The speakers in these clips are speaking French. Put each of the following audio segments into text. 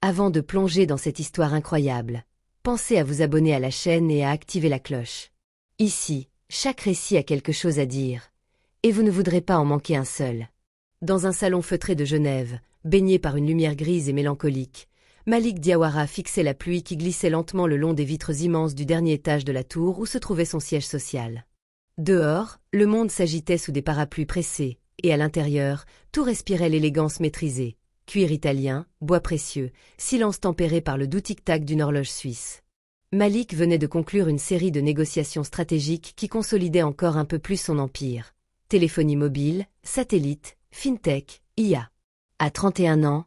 Avant de plonger dans cette histoire incroyable, pensez à vous abonner à la chaîne et à activer la cloche. Ici, chaque récit a quelque chose à dire, et vous ne voudrez pas en manquer un seul. Dans un salon feutré de Genève, baigné par une lumière grise et mélancolique, Malik Diawara fixait la pluie qui glissait lentement le long des vitres immenses du dernier étage de la tour où se trouvait son siège social. Dehors, le monde s'agitait sous des parapluies pressés, et à l'intérieur, tout respirait l'élégance maîtrisée. Cuir italien, bois précieux, silence tempéré par le doux tic-tac d'une horloge suisse. Malik venait de conclure une série de négociations stratégiques qui consolidaient encore un peu plus son empire. Téléphonie mobile, satellite, fintech, IA. À 31 ans,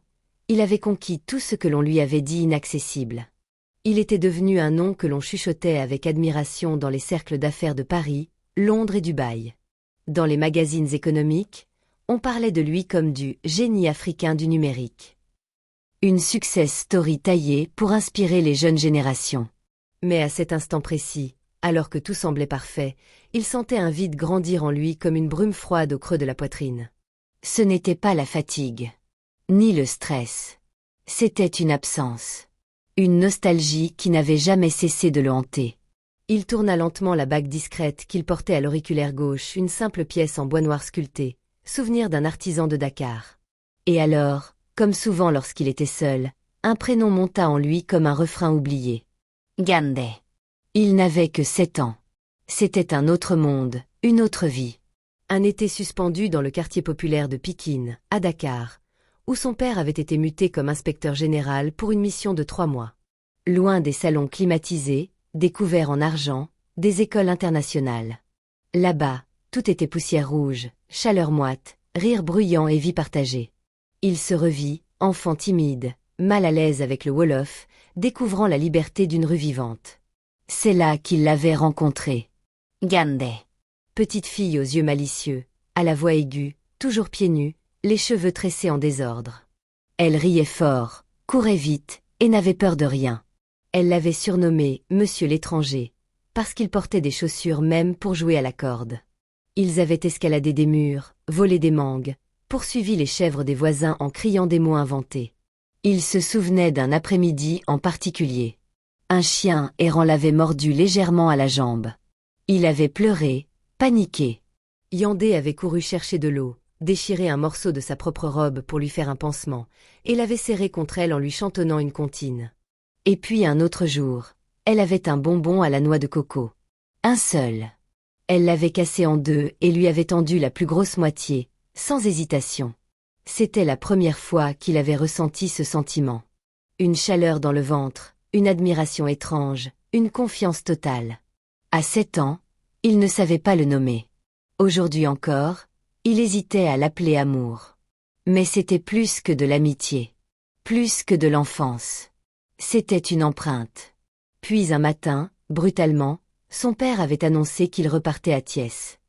il avait conquis tout ce que l'on lui avait dit inaccessible. Il était devenu un nom que l'on chuchotait avec admiration dans les cercles d'affaires de Paris, Londres et Dubaï. Dans les magazines économiques, on parlait de lui comme du « génie africain du numérique ». Une success story taillée pour inspirer les jeunes générations. Mais à cet instant précis, alors que tout semblait parfait, il sentait un vide grandir en lui comme une brume froide au creux de la poitrine. Ce n'était pas la fatigue, ni le stress. C'était une absence. Une nostalgie qui n'avait jamais cessé de le hanter. Il tourna lentement la bague discrète qu'il portait à l'auriculaire gauche, une simple pièce en bois noir sculpté, souvenir d'un artisan de Dakar. Et alors, comme souvent lorsqu'il était seul, un prénom monta en lui comme un refrain oublié. Gandé. Il n'avait que 7 ans. C'était un autre monde, une autre vie. Un été suspendu dans le quartier populaire de Pikine, à Dakar, où son père avait été muté comme inspecteur général pour une mission de 3 mois. Loin des salons climatisés, des couverts en argent, des écoles internationales. Là-bas, tout était poussière rouge, chaleur moite, rire bruyant et vie partagée. Il se revit, enfant timide, mal à l'aise avec le Wolof, découvrant la liberté d'une rue vivante. C'est là qu'il l'avait rencontrée. Gandé. Petite fille aux yeux malicieux, à la voix aiguë, toujours pieds nus, les cheveux tressés en désordre. Elle riait fort, courait vite, et n'avait peur de rien. Elle l'avait surnommé « Monsieur l'étranger », parce qu'il portait des chaussures même pour jouer à la corde. Ils avaient escaladé des murs, volé des mangues, poursuivi les chèvres des voisins en criant des mots inventés. Il se souvenait d'un après-midi en particulier. Un chien errant l'avait mordu légèrement à la jambe. Il avait pleuré, paniqué. Yandé avait couru chercher de l'eau, déchiré un morceau de sa propre robe pour lui faire un pansement, et l'avait serré contre elle en lui chantonnant une comptine. Et puis un autre jour, elle avait un bonbon à la noix de coco. Un seul. Elle l'avait cassé en deux et lui avait tendu la plus grosse moitié, sans hésitation. C'était la première fois qu'il avait ressenti ce sentiment. Une chaleur dans le ventre, une admiration étrange, une confiance totale. À 7 ans, il ne savait pas le nommer. Aujourd'hui encore, il hésitait à l'appeler amour. Mais c'était plus que de l'amitié. Plus que de l'enfance. C'était une empreinte. Puis un matin, brutalement, son père avait annoncé qu'il repartait à Thiès.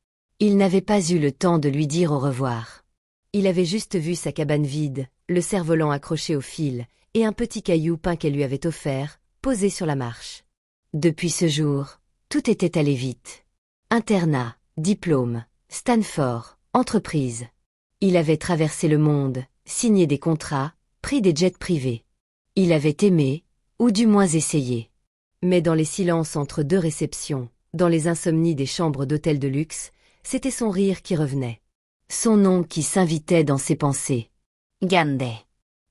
Il n'avait pas eu le temps de lui dire au revoir. Il avait juste vu sa cabane vide, le cerf-volant accroché au fil, et un petit caillou peint qu'elle lui avait offert, posé sur la marche. Depuis ce jour, tout était allé vite. Internat, diplôme, Stanford, entreprise. Il avait traversé le monde, signé des contrats, pris des jets privés. Il avait aimé, ou du moins essayé. Mais dans les silences entre deux réceptions, dans les insomnies des chambres d'hôtel de luxe, c'était son rire qui revenait. Son nom qui s'invitait dans ses pensées. Gandé.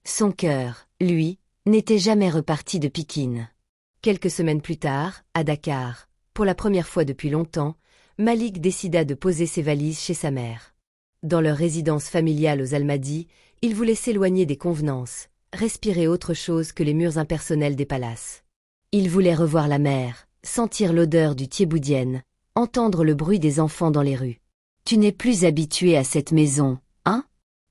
Son cœur, lui, n'était jamais reparti de Pikine. Quelques semaines plus tard, à Dakar, pour la première fois depuis longtemps, Malik décida de poser ses valises chez sa mère. Dans leur résidence familiale aux Almadies, il voulait s'éloigner des convenances, respirer autre chose que les murs impersonnels des palaces. Il voulait revoir la mer, sentir l'odeur du thiéboudienne, entendre le bruit des enfants dans les rues. « Tu n'es plus habitué à cette maison, hein ?»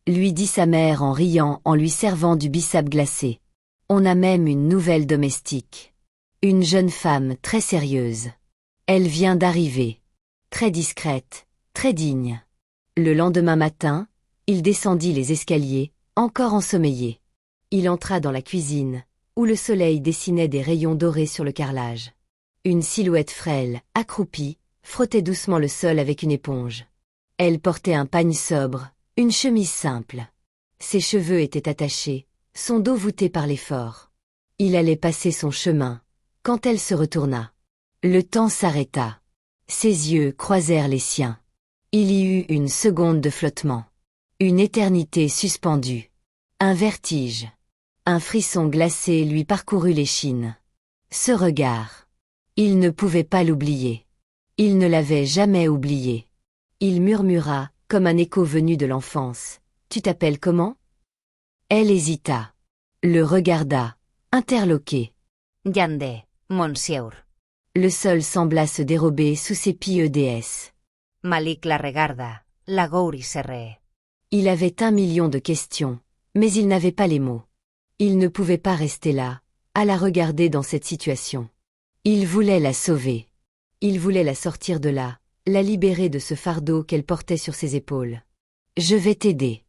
lui dit sa mère en riant en lui servant du bissap glacé. « On a même une nouvelle domestique. Une jeune femme très sérieuse. Elle vient d'arriver. Très discrète, très digne. » Le lendemain matin, il descendit les escaliers, encore ensommeillé. Il entra dans la cuisine, où le soleil dessinait des rayons dorés sur le carrelage. Une silhouette frêle, accroupie, frottait doucement le sol avec une éponge. Elle portait un pagne sobre, une chemise simple. Ses cheveux étaient attachés, son dos voûté par l'effort. Il allait passer son chemin, quand elle se retourna. Le temps s'arrêta. Ses yeux croisèrent les siens. Il y eut une seconde de flottement. Une éternité suspendue. Un vertige. Un frisson glacé lui parcourut l'échine. Ce regard. Il ne pouvait pas l'oublier. Il ne l'avait jamais oublié. Il murmura, comme un écho venu de l'enfance. « Tu t'appelles comment ?» Elle hésita. Le regarda, interloquée. Yandé, Monsieur. Le sol sembla se dérober sous ses pieux déesses. Malik la regarda, la gouri serré. Il avait 1 million de questions, mais il n'avait pas les mots. Il ne pouvait pas rester là, à la regarder dans cette situation. Il voulait la sauver. Il voulait la sortir de là, la libérer de ce fardeau qu'elle portait sur ses épaules. « Je vais t'aider.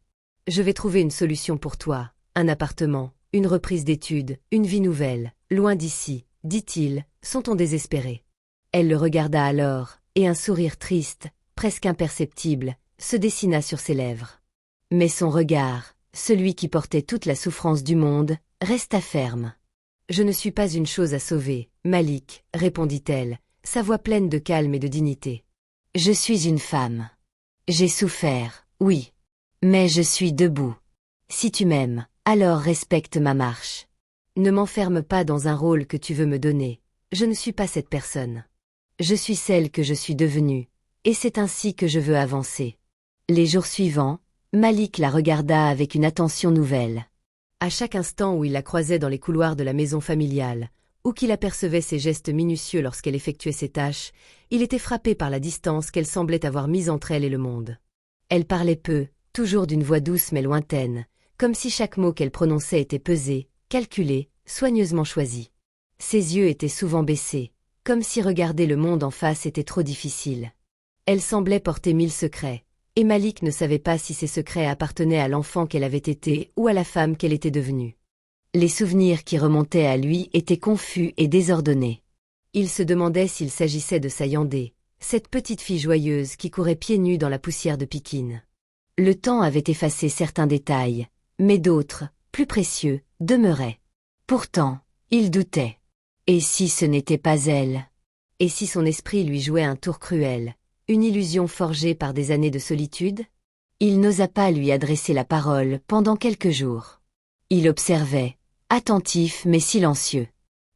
Je vais trouver une solution pour toi, un appartement, une reprise d'études, une vie nouvelle, loin d'ici, dit-il, son ton désespéré. Elle le regarda alors, et un sourire triste, presque imperceptible, se dessina sur ses lèvres. Mais son regard, celui qui portait toute la souffrance du monde, resta ferme. « Je ne suis pas une chose à sauver, Malik, répondit-elle, sa voix pleine de calme et de dignité. Je suis une femme. J'ai souffert, oui. Mais je suis debout. Si tu m'aimes, alors respecte ma marche. Ne m'enferme pas dans un rôle que tu veux me donner. Je ne suis pas cette personne. Je suis celle que je suis devenue, et c'est ainsi que je veux avancer. » Les jours suivants, Malik la regarda avec une attention nouvelle. À chaque instant où il la croisait dans les couloirs de la maison familiale, ou qu'il apercevait ses gestes minutieux lorsqu'elle effectuait ses tâches, il était frappé par la distance qu'elle semblait avoir mise entre elle et le monde. Elle parlait peu, toujours d'une voix douce mais lointaine, comme si chaque mot qu'elle prononçait était pesé, calculé, soigneusement choisi. Ses yeux étaient souvent baissés, comme si regarder le monde en face était trop difficile. Elle semblait porter 1000 secrets, et Malik ne savait pas si ces secrets appartenaient à l'enfant qu'elle avait été ou à la femme qu'elle était devenue. Les souvenirs qui remontaient à lui étaient confus et désordonnés. Il se demandait s'il s'agissait de sa Yandé, cette petite fille joyeuse qui courait pieds nus dans la poussière de Pikine. Le temps avait effacé certains détails, mais d'autres, plus précieux, demeuraient. Pourtant, il doutait. Et si ce n'était pas elle? Et si son esprit lui jouait un tour cruel, une illusion forgée par des années de solitude? Il n'osa pas lui adresser la parole pendant quelques jours. Il observait, attentif mais silencieux.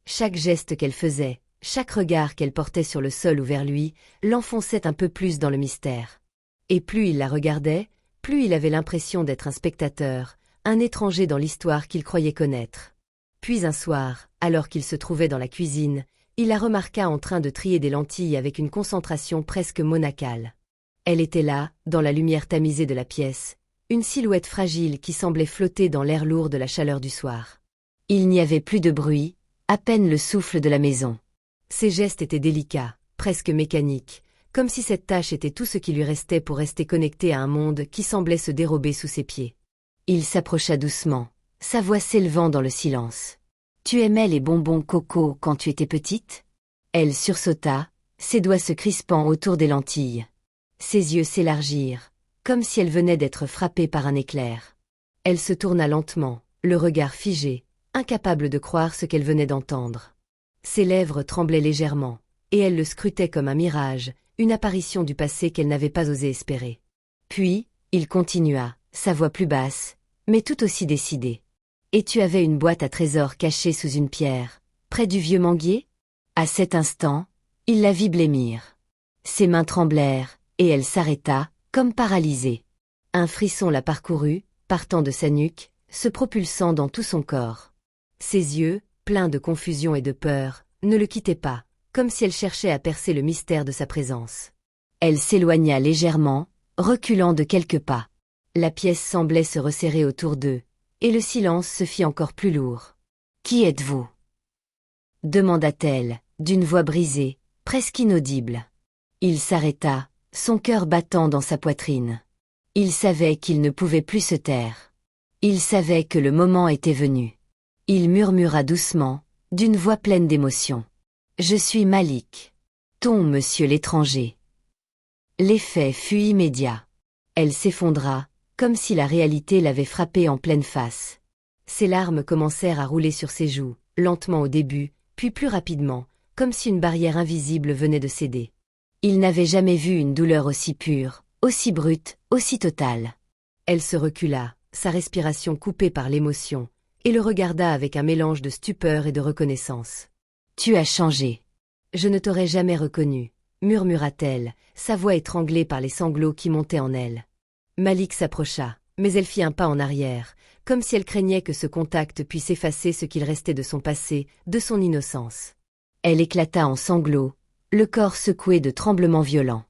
Chaque geste qu'elle faisait, chaque regard qu'elle portait sur le sol ou vers lui, l'enfonçait un peu plus dans le mystère. Et plus il la regardait, plus il avait l'impression d'être un spectateur, un étranger dans l'histoire qu'il croyait connaître. Puis un soir, alors qu'il se trouvait dans la cuisine, il la remarqua en train de trier des lentilles avec une concentration presque monacale. Elle était là, dans la lumière tamisée de la pièce, une silhouette fragile qui semblait flotter dans l'air lourd de la chaleur du soir. Il n'y avait plus de bruit, à peine le souffle de la maison. Ses gestes étaient délicats, presque mécaniques, comme si cette tâche était tout ce qui lui restait pour rester connecté à un monde qui semblait se dérober sous ses pieds. Il s'approcha doucement, sa voix s'élevant dans le silence. « Tu aimais les bonbons coco quand tu étais petite ?» Elle sursauta, ses doigts se crispant autour des lentilles. Ses yeux s'élargirent, comme si elle venait d'être frappée par un éclair. Elle se tourna lentement, le regard figé, incapable de croire ce qu'elle venait d'entendre. Ses lèvres tremblaient légèrement, et elle le scrutait comme un mirage, une apparition du passé qu'elle n'avait pas osé espérer. Puis, il continua, sa voix plus basse, mais tout aussi décidée. « Et tu avais une boîte à trésors cachée sous une pierre, près du vieux manguier ?» À cet instant, il la vit blêmir. Ses mains tremblèrent, et elle s'arrêta, comme paralysée. Un frisson la parcourut, partant de sa nuque, se propulsant dans tout son corps. Ses yeux, pleins de confusion et de peur, ne le quittaient pas, comme si elle cherchait à percer le mystère de sa présence. Elle s'éloigna légèrement, reculant de quelques pas. La pièce semblait se resserrer autour d'eux, et le silence se fit encore plus lourd. « Qui êtes-vous » demanda-t-elle, d'une voix brisée, presque inaudible. Il s'arrêta, son cœur battant dans sa poitrine. Il savait qu'il ne pouvait plus se taire. Il savait que le moment était venu. Il murmura doucement, d'une voix pleine d'émotion. « Je suis Malik. Ton monsieur l'étranger. » L'effet fut immédiat. Elle s'effondra, comme si la réalité l'avait frappée en pleine face. Ses larmes commencèrent à rouler sur ses joues, lentement au début, puis plus rapidement, comme si une barrière invisible venait de céder. Il n'avait jamais vu une douleur aussi pure, aussi brute, aussi totale. Elle se recula, sa respiration coupée par l'émotion, et le regarda avec un mélange de stupeur et de reconnaissance. « Tu as changé. Je ne t'aurais jamais reconnu, » murmura-t-elle, sa voix étranglée par les sanglots qui montaient en elle. Malik s'approcha, mais elle fit un pas en arrière, comme si elle craignait que ce contact puisse effacer ce qu'il restait de son passé, de son innocence. Elle éclata en sanglots, le corps secoué de tremblements violents.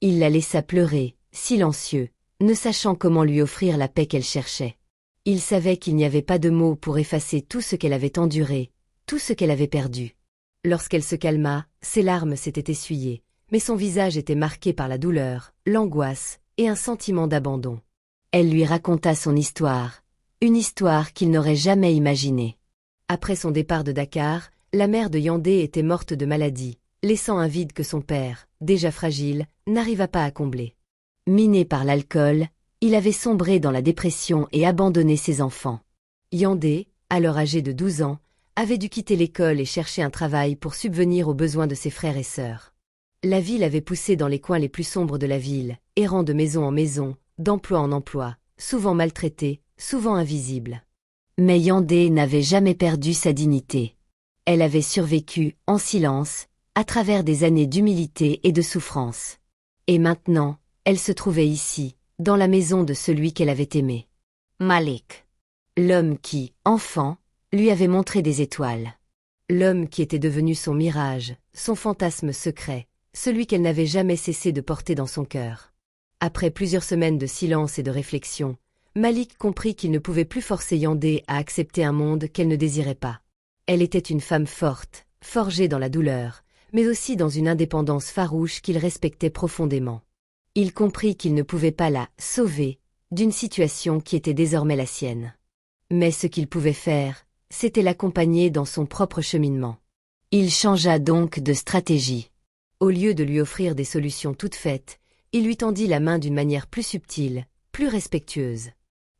Il la laissa pleurer, silencieux, ne sachant comment lui offrir la paix qu'elle cherchait. Il savait qu'il n'y avait pas de mots pour effacer tout ce qu'elle avait enduré, tout ce qu'elle avait perdu. Lorsqu'elle se calma, ses larmes s'étaient essuyées, mais son visage était marqué par la douleur, l'angoisse et un sentiment d'abandon. Elle lui raconta son histoire, une histoire qu'il n'aurait jamais imaginée. Après son départ de Dakar, la mère de Yandé était morte de maladie, laissant un vide que son père, déjà fragile, n'arriva pas à combler. Miné par l'alcool, il avait sombré dans la dépression et abandonné ses enfants. Yandé, alors âgé de 12 ans, avait dû quitter l'école et chercher un travail pour subvenir aux besoins de ses frères et sœurs. La vie l'avait poussé dans les coins les plus sombres de la ville, errant de maison en maison, d'emploi en emploi, souvent maltraité, souvent invisible. Mais Yandé n'avait jamais perdu sa dignité. Elle avait survécu, en silence, à travers des années d'humilité et de souffrance. Et maintenant, elle se trouvait ici, dans la maison de celui qu'elle avait aimé. Malik. L'homme qui, enfant, lui avait montré des étoiles. L'homme qui était devenu son mirage, son fantasme secret, celui qu'elle n'avait jamais cessé de porter dans son cœur. Après plusieurs semaines de silence et de réflexion, Malik comprit qu'il ne pouvait plus forcer Yandé à accepter un monde qu'elle ne désirait pas. Elle était une femme forte, forgée dans la douleur, mais aussi dans une indépendance farouche qu'il respectait profondément. Il comprit qu'il ne pouvait pas la « sauver » d'une situation qui était désormais la sienne. Mais ce qu'il pouvait faire, c'était l'accompagner dans son propre cheminement. Il changea donc de stratégie. Au lieu de lui offrir des solutions toutes faites, il lui tendit la main d'une manière plus subtile, plus respectueuse.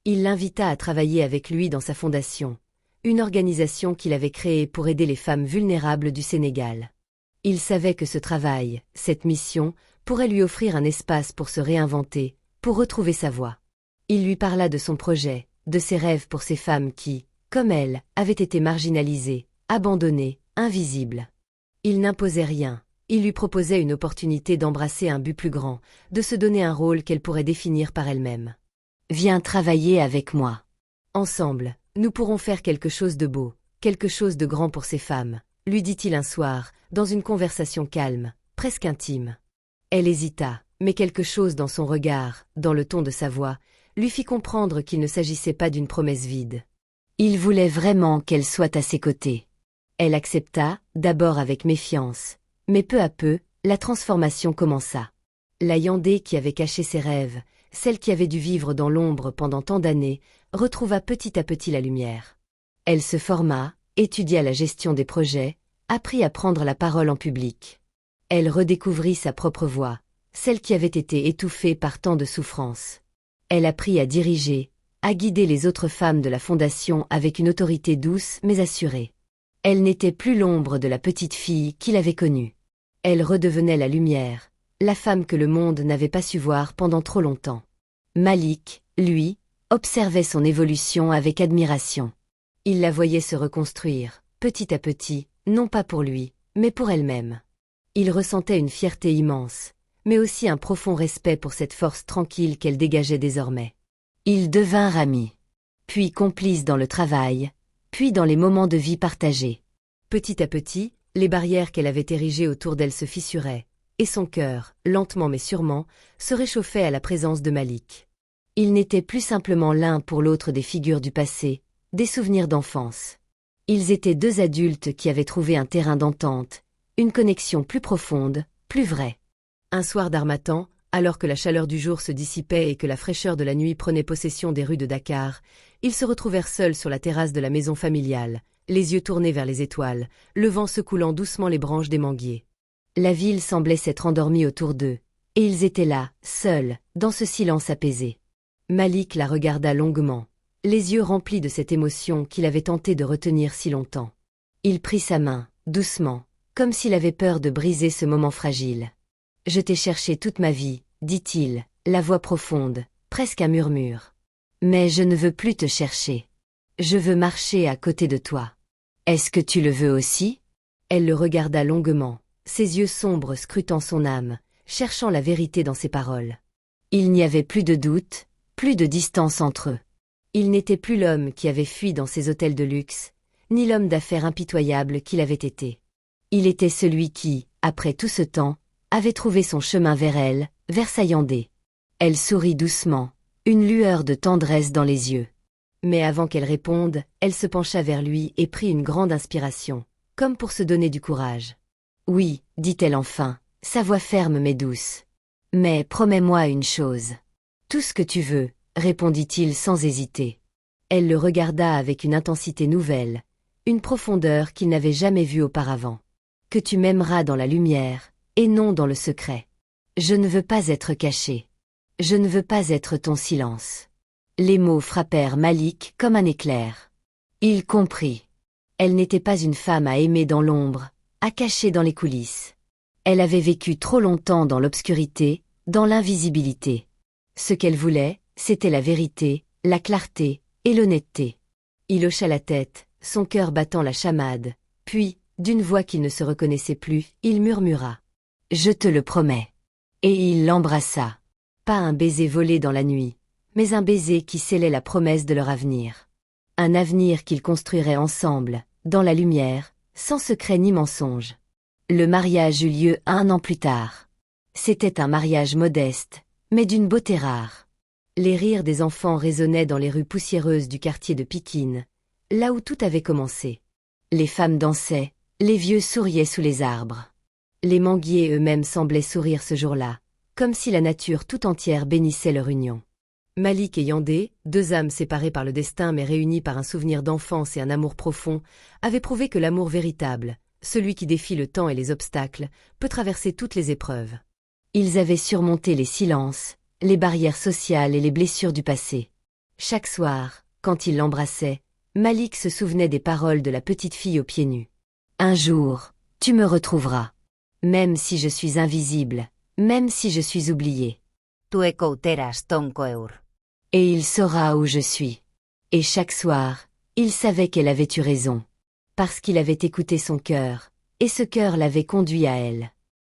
Il l'invita à travailler avec lui dans sa fondation, une organisation qu'il avait créée pour aider les femmes vulnérables du Sénégal. Il savait que ce travail, cette mission, pourrait lui offrir un espace pour se réinventer, pour retrouver sa voie. Il lui parla de son projet, de ses rêves pour ces femmes qui, comme elle, avaient été marginalisées, abandonnées, invisibles. Il n'imposait rien, il lui proposait une opportunité d'embrasser un but plus grand, de se donner un rôle qu'elle pourrait définir par elle-même. « Viens travailler avec moi. Ensemble, nous pourrons faire quelque chose de beau, quelque chose de grand pour ces femmes, » lui dit-il un soir, dans une conversation calme, presque intime. Elle hésita, mais quelque chose dans son regard, dans le ton de sa voix, lui fit comprendre qu'il ne s'agissait pas d'une promesse vide. Il voulait vraiment qu'elle soit à ses côtés. Elle accepta, d'abord avec méfiance, mais peu à peu, la transformation commença. La Yandé qui avait caché ses rêves, celle qui avait dû vivre dans l'ombre pendant tant d'années, retrouva petit à petit la lumière. Elle se forma, étudia la gestion des projets, apprit à prendre la parole en public. Elle redécouvrit sa propre voix, celle qui avait été étouffée par tant de souffrances. Elle apprit à diriger, à guider les autres femmes de la fondation avec une autorité douce mais assurée. Elle n'était plus l'ombre de la petite fille qu'il avait connue. Elle redevenait la lumière, la femme que le monde n'avait pas su voir pendant trop longtemps. Malik, lui, observait son évolution avec admiration. Il la voyait se reconstruire, petit à petit, non pas pour lui, mais pour elle-même. Il ressentait une fierté immense, mais aussi un profond respect pour cette force tranquille qu'elle dégageait désormais. Ils devinrent amis, puis complices dans le travail, puis dans les moments de vie partagés. Petit à petit, les barrières qu'elle avait érigées autour d'elle se fissuraient, et son cœur, lentement mais sûrement, se réchauffait à la présence de Malik. Ils n'étaient plus simplement l'un pour l'autre des figures du passé, des souvenirs d'enfance. Ils étaient deux adultes qui avaient trouvé un terrain d'entente, une connexion plus profonde, plus vraie. Un soir d'harmattan, alors que la chaleur du jour se dissipait et que la fraîcheur de la nuit prenait possession des rues de Dakar, ils se retrouvèrent seuls sur la terrasse de la maison familiale, les yeux tournés vers les étoiles, le vent secouant doucement les branches des manguiers. La ville semblait s'être endormie autour d'eux, et ils étaient là, seuls, dans ce silence apaisé. Malik la regarda longuement, les yeux remplis de cette émotion qu'il avait tenté de retenir si longtemps. Il prit sa main, doucement, comme s'il avait peur de briser ce moment fragile. « Je t'ai cherché toute ma vie, dit-il, la voix profonde, presque un murmure. Mais je ne veux plus te chercher. Je veux marcher à côté de toi. Est-ce que tu le veux aussi ?» Elle le regarda longuement, ses yeux sombres scrutant son âme, cherchant la vérité dans ses paroles. Il n'y avait plus de doute, plus de distance entre eux. Il n'était plus l'homme qui avait fui dans ses hôtels de luxe, ni l'homme d'affaires impitoyable qu'il avait été. Il était celui qui, après tout ce temps, avait trouvé son chemin vers elle, vers sa Yandé. Elle sourit doucement, une lueur de tendresse dans les yeux. Mais avant qu'elle réponde, elle se pencha vers lui et prit une grande inspiration, comme pour se donner du courage. « Oui, dit-elle enfin, sa voix ferme mais douce. Mais promets-moi une chose. »« Tout ce que tu veux, » répondit-il sans hésiter. Elle le regarda avec une intensité nouvelle, une profondeur qu'il n'avait jamais vue auparavant. « Que tu m'aimeras dans la lumière, et non dans le secret. Je ne veux pas être caché. Je ne veux pas être ton silence. » Les mots frappèrent Malik comme un éclair. Il comprit. Elle n'était pas une femme à aimer dans l'ombre, à cacher dans les coulisses. Elle avait vécu trop longtemps dans l'obscurité, dans l'invisibilité. Ce qu'elle voulait, c'était la vérité, la clarté et l'honnêteté. Il hocha la tête, son cœur battant la chamade, puis, d'une voix qu'il ne se reconnaissait plus, il murmura. « Je te le promets. » Et il l'embrassa. Pas un baiser volé dans la nuit, mais un baiser qui scellait la promesse de leur avenir. Un avenir qu'ils construiraient ensemble, dans la lumière, sans secret ni mensonge. Le mariage eut lieu 1 an plus tard. C'était un mariage modeste, mais d'une beauté rare. Les rires des enfants résonnaient dans les rues poussiéreuses du quartier de Pikine, là où tout avait commencé. Les femmes dansaient, les vieux souriaient sous les arbres. Les manguiers eux-mêmes semblaient sourire ce jour-là, comme si la nature tout entière bénissait leur union. Malik et Yandé, 2 âmes séparées par le destin mais réunies par un souvenir d'enfance et un amour profond, avaient prouvé que l'amour véritable, celui qui défie le temps et les obstacles, peut traverser toutes les épreuves. Ils avaient surmonté les silences, les barrières sociales et les blessures du passé. Chaque soir, quand il l'embrassait, Malik se souvenait des paroles de la petite fille aux pieds nus. « Un jour, tu me retrouveras. Même si je suis invisible, même si je suis oublié. Tu ekouteras tonkoeur. Et il saura où je suis. » Et chaque soir, il savait qu'elle avait eu raison. Parce qu'il avait écouté son cœur, et ce cœur l'avait conduit à elle.